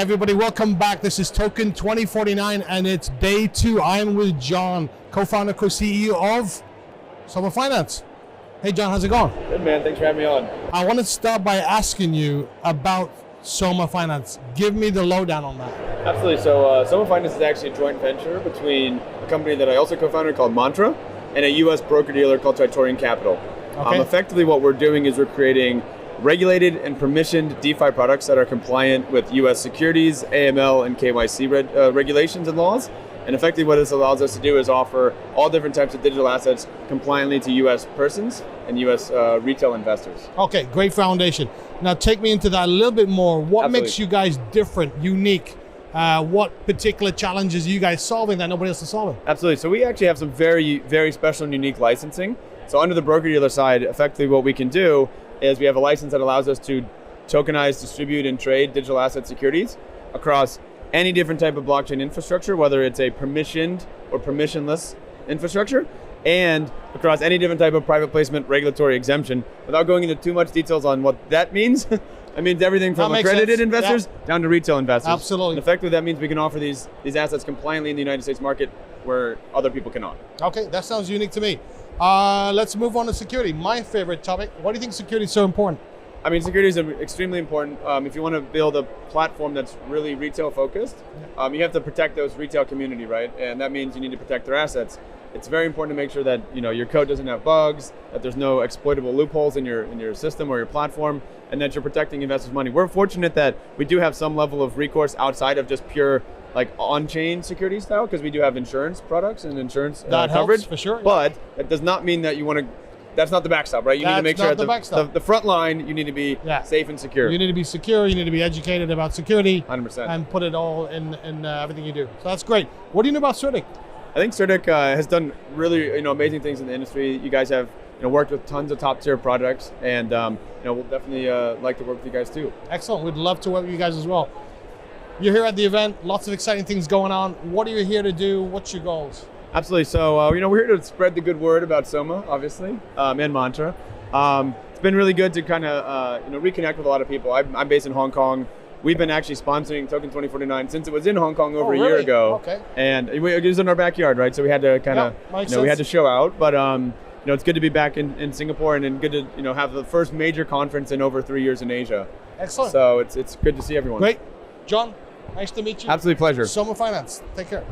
Everybody, welcome back. This is Token2049 and it's day 2. I am with John, co-founder, co-CEO of Soma.finance. Hey John, how's it going? Good man, thanks for having me on. I want to start by asking you about Soma.finance. Give me the lowdown on that. Absolutely, so Soma.finance is actually a joint venture between a company that I also co-founded called Mantra and a US broker-dealer called Capital. Okay. Effectively what we're doing is we're creating regulated and permissioned DeFi products that are compliant with US securities, AML, and KYC regulations and laws. And effectively what this allows us to do is offer all different types of digital assets compliantly to US persons and US retail investors. Okay, great foundation. Now take me into that a little bit more. What Absolutely. makes you guys different, unique? What particular challenges are you guys solving that nobody else is solving? Absolutely, so we actually have some very, very special and unique licensing. So under the broker-dealer side, effectively what we can do is we have a license that allows us to tokenize, distribute, and trade digital asset securities across any different type of blockchain infrastructure, whether it's a permissioned or permissionless infrastructure, and across any different type of private placement regulatory exemption. Without going into too much details on what that means, it means everything from accredited investors down to retail investors. Absolutely. And effectively that means we can offer these assets compliantly in the United States market where other people cannot. Okay, that sounds unique to me. Let's move on to security, my favorite topic. Why do you think security is so important? I mean, security is extremely important. If you want to build a platform that's really retail focused, you have to protect those retail community, right? And that means you need to protect their assets. It's very important to make sure that your code doesn't have bugs, that there's no exploitable loopholes in your system or your platform, and that you're protecting investors' money. We're fortunate that we do have some level of recourse outside of just pure on-chain security style, because we do have insurance products and insurance that coverage helps, for sure. But that does not mean that you want to. That's not the backstop, right? You need to make sure at the front line, you need to be safe and secure. You need to be secure. You need to be educated about security. 100%. And put it all in everything you do. So that's great. What do you know about CertiK? I think CertiK has done really amazing things in the industry. You guys have worked with tons of top tier products, and we'll definitely like to work with you guys too. Excellent. We'd love to work with you guys as well. You're here at the event. Lots of exciting things going on. What are you here to do? What's your goals? Absolutely. So we're here to spread the good word about Soma, obviously, and Mantra. It's been really good to kind of reconnect with a lot of people. I'm based in Hong Kong. We've been actually sponsoring Token2049 since it was in Hong Kong over a year ago. Okay. And it was in our backyard, right? So we had to kind of we had to show out. But it's good to be back in Singapore, and good to have the first major conference in over 3 years in Asia. Excellent. So it's good to see everyone. Great, John. Nice to meet you. Absolute pleasure. Soma.finance. Take care.